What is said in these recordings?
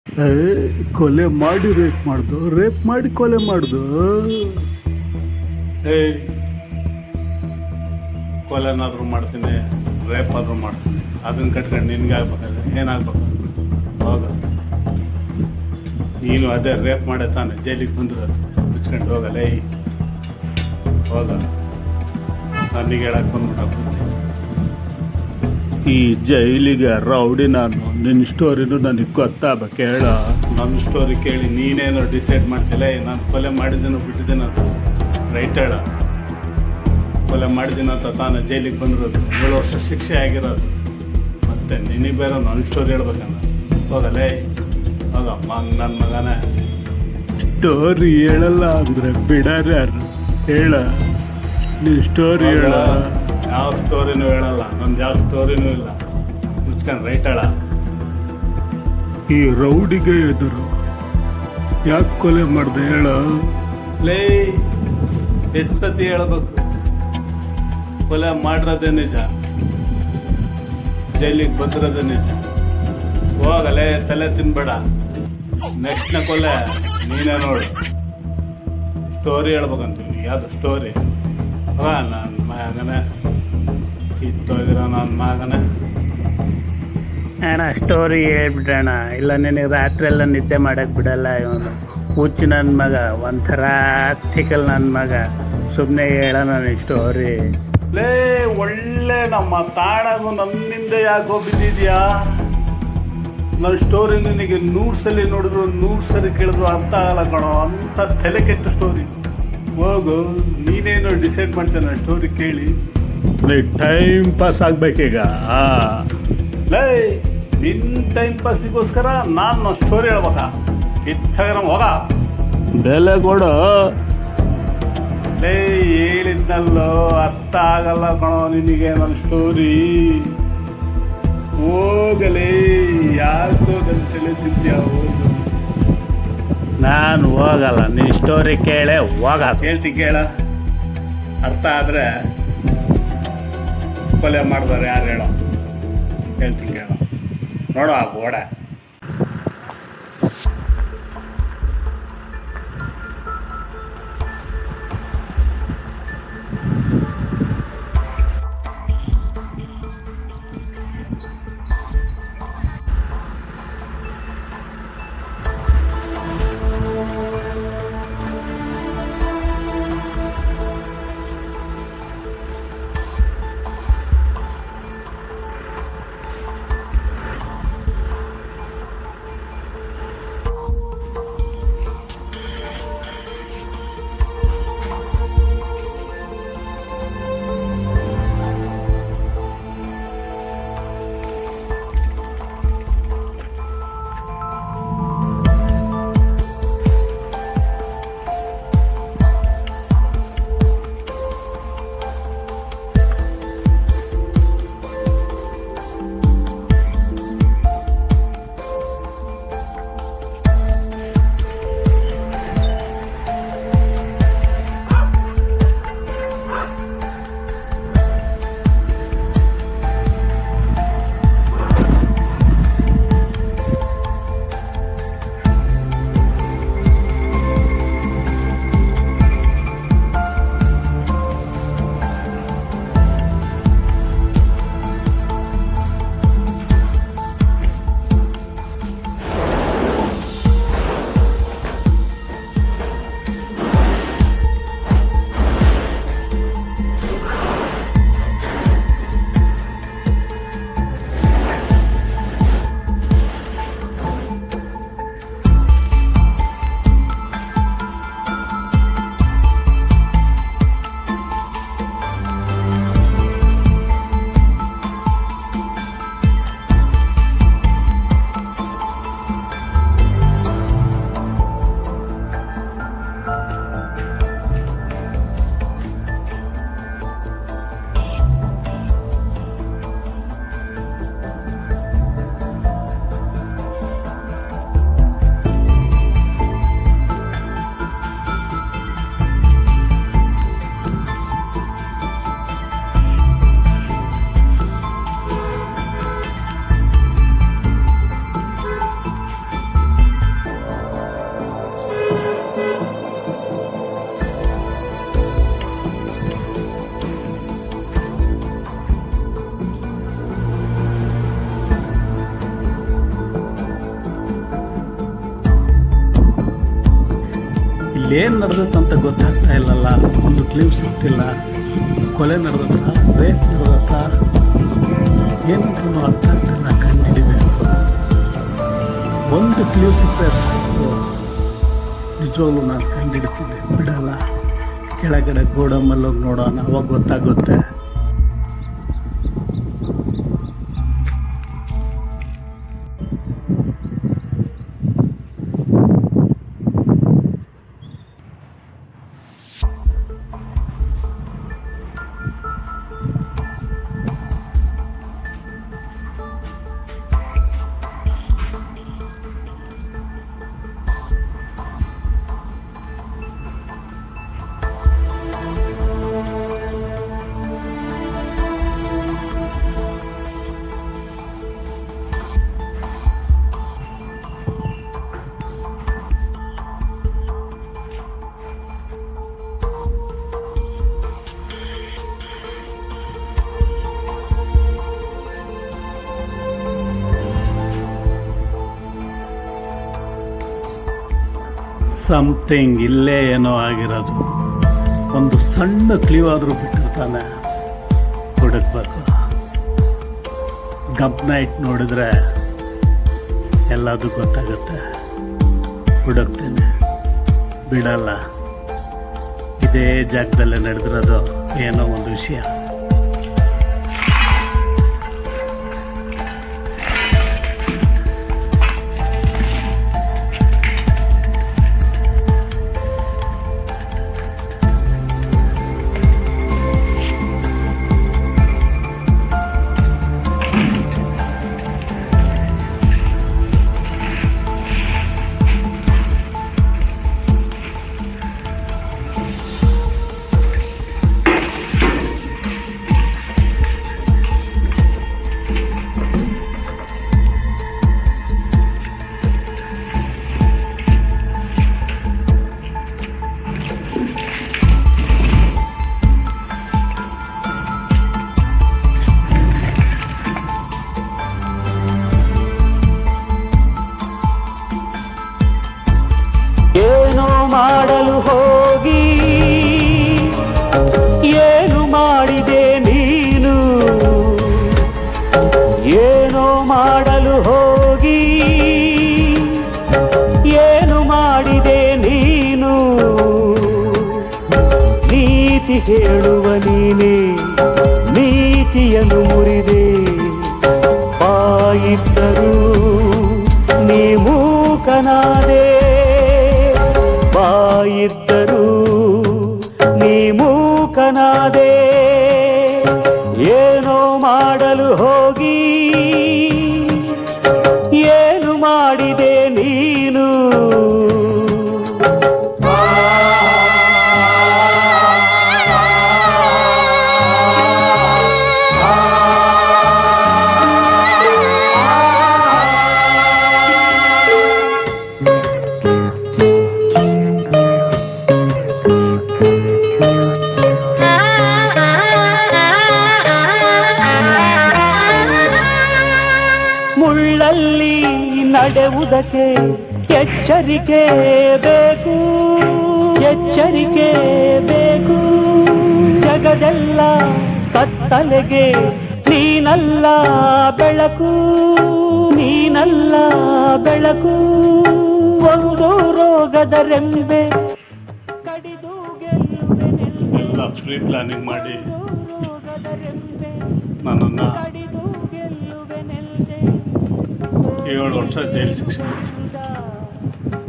ಏ, ಕೊಲೆ ಮಾಡಿ ರೇಪ್ ಮಾಡ್ದು, ರೇಪ್ ಮಾಡಿ ಕೊಲೆ ಮಾಡ್ದು. ಏಯ್, ಕೊಲೆನಾದ್ರೂ ಮಾಡ್ತೀನಿ, ರೇಪ್ ಆದ್ರೂ ಮಾಡ್ತೀನಿ. ಅದನ್ನ ಕಟ್ಕೊಂಡು ನಿನ್ಗೆ ಆಗ್ಬೇಕಲ್ಲ, ಏನಾಗ್ಬೇಕು? ಹೋಗ, ನೀನು ಅದೇ ರೇಪ್ ಮಾಡೇ ತಾನೆ ಜೈಲಿಗೆ ಬಂದಿರೋದು. ಮುಚ್ಕೊಂಡು ಹೋಗಲ್ಲ. ಏಯ್ ಹೋಗ, ನನಗೆ ಹೇಳಕ್ಕೆ ಬಂದ್ಬಿಟ್ಟ. ಈ ಜೈಲಿಗೆ ರೌಡಿ ನಾನು. ನಿನ್ನ ಸ್ಟೋರಿನೂ ನನಗೆ ಗೊತ್ತಾಗಬೇಕು ಹೇಳ. ನನ್ನ ಸ್ಟೋರಿ ಕೇಳಿ ನೀನೇನೋ ಡಿಸೈಡ್ ಮಾಡ್ತಿಲ್ಲ. ನಾನು ಕೊಲೆ ಮಾಡಿದ್ದೀನೋ ಬಿಟ್ಟಿದ್ದೀನ ಅಂತ ರೈಟ್ ಹೇಳ. ಕೊಲೆ ಮಾಡಿದ್ದೀನ ಅಂತ ತಾನು ಜೈಲಿಗೆ ಬಂದಿರೋದು, 7 ವರ್ಷ ಶಿಕ್ಷೆ ಆಗಿರೋದು. ಮತ್ತೆ ನಿನಗೆ ಬೇರೆ ನನ್ನ ಸ್ಟೋರಿ ಹೇಳ್ಬೇಕಂದ. ಹೋಗಲೇ, ಹೋಗಮ್ಮ ನನ್ನ ಮಗನೇ. ಸ್ಟೋರಿ ಹೇಳಲ್ಲ ಅಂದರೆ ಬಿಡಾರ ಯಾರು ಹೇಳ. ನೀನು ಸ್ಟೋರಿ ಹೇಳ. ಯಾವ ಸ್ಟೋರಿನೂ ಹೇಳಲ್ಲ, ನಂದು ಯಾವ ಸ್ಟೋರಿನೂ ಇಲ್ಲ. ಮುಚ್ಕೊಂಡು ರೈಟ್ ಹೇಳ. ಈ ರೌಡಿಗೆ ಎದುರು ಯಾಕೆ ಕೊಲೆ ಮಾಡ್ದೆ ಹೇಳ. ಲೇ, ಎಷ್ಟು ಸತಿ ಹೇಳ್ಬೇಕು? ಕೊಲೆ ಮಾಡಿರೋದೇ ನಿಜ, ಜೈಲಿಗೆ ಬಂದಿರೋದೇ ನಿಜ. ಹೋಗಲೇ, ತಲೆ ತಿನ್ಬೇಡ. ನೆಕ್ಸ್ಟ್ನ ಕೊಲೆ ನೀನೇ ನೋಡು. ಸ್ಟೋರಿ ಹೇಳ್ಬೇಕಂತೀವಿ. ಯಾವುದು ಸ್ಟೋರಿ? ನನ್ನ ಮಗನೇ, ಕಿತ್ತೋಗಿರೋ ನನ್ನ ಮಗನೇ. ಅಣ್ಣ ಸ್ಟೋರಿ ಹೇಳ್ಬಿಡೋಣ, ಇಲ್ಲ ನಿನಗೆ ರಾತ್ರಿ ಎಲ್ಲ ನಿದ್ದೆ ಮಾಡೋಕ್ಕೆ ಬಿಡಲ್ಲ ಇವನು. ಹುಚ್ಚು ನನ್ನ ಮಗ, ಒಂಥರ ತಿಕಲ್ ನನ್ನ ಮಗ. ಸುಮ್ಮನೆ ಹೇಳೋಣ ನೀನು ಸ್ಟೋರಿ. ಲೇ, ಒಳ್ಳೆ ನಮ್ಮ ತಾಣಗೂ ನನ್ನಿಂದ ಯಾಕೋ ಬಿದ್ದಿದ್ಯಾ? ನನ್ನ ಸ್ಟೋರಿ ನಿನಗೆ 100 ಸಲ ನೋಡಿದ್ರು 100 ಸರಿ ಕೇಳಿದ್ರು ಅರ್ಥ ಆಗಲ್ಲ ಕಣೋ. ಅಂಥ ತಲೆ ಕೆಟ್ಟ ಸ್ಟೋರಿ. ಹೋಗು, ನೀನೇನೋ ಡಿಸೈಡ್ ಮಾಡ್ತೇನೆ ಸ್ಟೋರಿ ಕೇಳಿ. ಟೈಮ್ ಪಾಸ್ ಆಗ್ಬೇಕೀಗ. ಲೇ, ನಿನ್ನ ಟೈಮ್ ಪಾಸಿಗೋಸ್ಕರ ನಾನು ಸ್ಟೋರಿ ಹೇಳ್ಬೇಕಾ? ಇತ್ತಾಗ ಹೋಗ. ಬೆಲೆ ಕೊಡು. ಲೇ, ಹೇಳಿದ್ನಲ್ಲೋ, ಅರ್ಥ ಆಗಲ್ಲ ಕಣೋ ನಿನಗೆ ನನ್ನ ಸ್ಟೋರಿ. ಹೋಗಲೇ, ಯಾಕೋ ನನ್ನ ತಲೆ ತಿಂತೀಯ? ಹೋಗು. ನಾನು ಹೋಗಲ್ಲ, ನೀನು ಸ್ಟೋರಿ ಕೇಳೇ ಹೋಗ. ಹೇಳ್ತೀನಿ ಕೇಳ. ಅರ್ಥ ಆದರೆ ಕೊಲೆ ಮಾಡಿದಾರೆ ಯಾರು ಹೇಳೋ? ಹೇಳ್ತೀನಿ ಕೇಳ. ನೋಡೋ ಆ ಗೋಡೆ. ಏನು ನಡೆದತ್ತಂತ ಗೊತ್ತಾಗ್ತಾ ಇಲ್ಲಲ್ಲ. ಒಂದು ಕ್ಲೀವ್ ಸಿಗ್ತಿಲ್ಲ. ಕೊಲೆ ನಡೆದತ್ತ, ರೇಪ್ ನಡೆದತ್ತ, ಏನಂತೂ ಅರ್ಥ ಆಗ್ತಿಲ್ಲ. ಕಂಡುಹಿಡಿಬೇಕು. ಒಂದು ಕ್ಲೀವ್ ಸಿಗ್ತಾ ಸಾಕು, ನಿಜವಾಗ್ಲೂ ನಾನು ಕಂಡುಹಿಡ್ತೀನಿ, ಬಿಡಲ್ಲ. ಕೆಳಗಡೆ ಗೋಡಂಬಲ್ಲಿ ಹೋಗಿ ನೋಡೋಣ, ಅವಾಗ ಗೊತ್ತಾಗುತ್ತೆ. ಸಮಥಿಂಗ್ ಇಲ್ಲೇ ಏನೋ ಆಗಿರೋದು. ಒಂದು ಸಣ್ಣ ಕ್ಲೀವ್ ಆದರೂ ಬಿಟ್ಟಿರ್ತಾನೆ, ಹುಡುಕ್ಬೇಕು. ಗಮನ ಇಟ್ಟು ನೋಡಿದ್ರೆ ಎಲ್ಲದೂ ಗೊತ್ತಾಗುತ್ತೆ. ಹುಡುಕ್ತೇನೆ, ಬಿಡಲ್ಲ. ಇದೇ ಜಾಗದಲ್ಲೇ ನಡೆದಿರೋದು ಏನೋ ಒಂದು ವಿಷಯ. ಮಾಡಲು ಹೋಗಿ ಏನು ಮಾಡಿದೆ ನೀನು? ಏನೋ ಮಾಡಲು ಹೋಗಿ ಏನು ಮಾಡಿದೆ ನೀನು? ನೀತಿ ಹೇಳುವ ನೀನೇ ನೀತಿಯನ್ನು ಮುರಿದೆ. ಬಾಯಿದ್ದರೂ ನೀ ಮೂಕನಾದೆ, ಬಾಯಿದ್ದರೂ ನೀ ಮೂಕನಾದೆ. ಏನೋ ಮಾಡಲು ಹೋಗಿ ಏನು ಮಾಡಿದೆ ನೀನು? ಮುಳ್ಳಲ್ಲಿ ನಡೆಯುವುದಕ್ಕೆ ಎಚ್ಚರಿಕೆ ಬೇಕು, ಎಚ್ಚರಿಕೆ ಬೇಕು. ಜಗದೆಲ್ಲ ಕತ್ತಲೆಗೆ ನೀನಲ್ಲ ಬೆಳಕು, ನೀನಲ್ಲ ಬೆಳಕು. ಒಂದು ರೋಗದ ರೆಂಬೆ ಕಡಿದು ಗೆಲ್ಲುವೆ ಎಲ್ಲ ಫ್ರೀ ಪ್ಲಾನಿಂಗ್ ಮಾಡಿ ನನ್ನನ್ನು 7 ವರ್ಷ ಜೈಲು ಶಿಕ್ಷೆ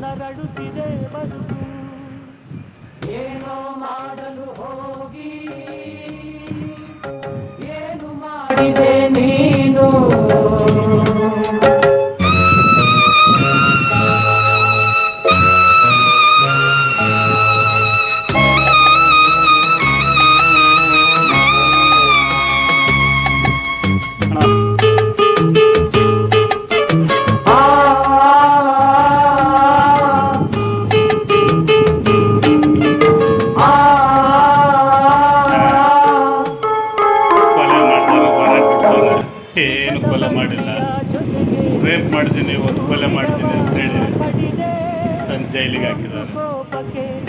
ನರಳುತ್ತಿದೆ ಬದುಕು. ಏನೋ ಮಾಡಲು ಹೋಗಿ ಏನು ಮಾಡಿದೆ ನೀನು? ಏನು ಕೊಲೆ ಮಾಡಿಲ್ಲ. ರೇಪ್ ಮಾಡಿದ್ದೀನಿ ಒಂದು ಕೊಲೆ ಮಾಡಿದ್ದೀನಿ ಅಂತೇಳಿ ತನ್ನ ಜೈಲಿಗೆ ಹಾಕಿದ್ದಾನೆ.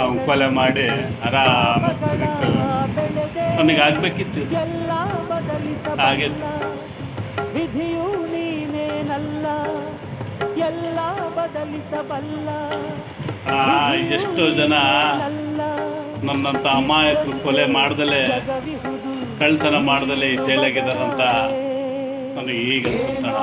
ಅವನು ಕೊಲೆ ಮಾಡಿ ಆರಾಮಾಗಿ ಅವನಿಗೆ ಆಗಬೇಕಿತ್ತು, ಆಗಿತ್ತು. ವಿಧಿಯು ನೀನೇನಲ್ಲ, ಎಲ್ಲ ಬದಲಿಸಬಲ್ಲ. ಎಷ್ಟೋ ಜನ ನನ್ನಂಥ ಅಮಾಯಕರು ಕೊಲೆ ಮಾಡ್ದಲೇ, ಕಳ್ತನ ಮಾಡ್ದಲೇ ಈ ಜೈಲಾಗಿದ್ದಾರಂತ ನನಗೆ ಈಗ ಅನ್ಸುತ್ತಣ.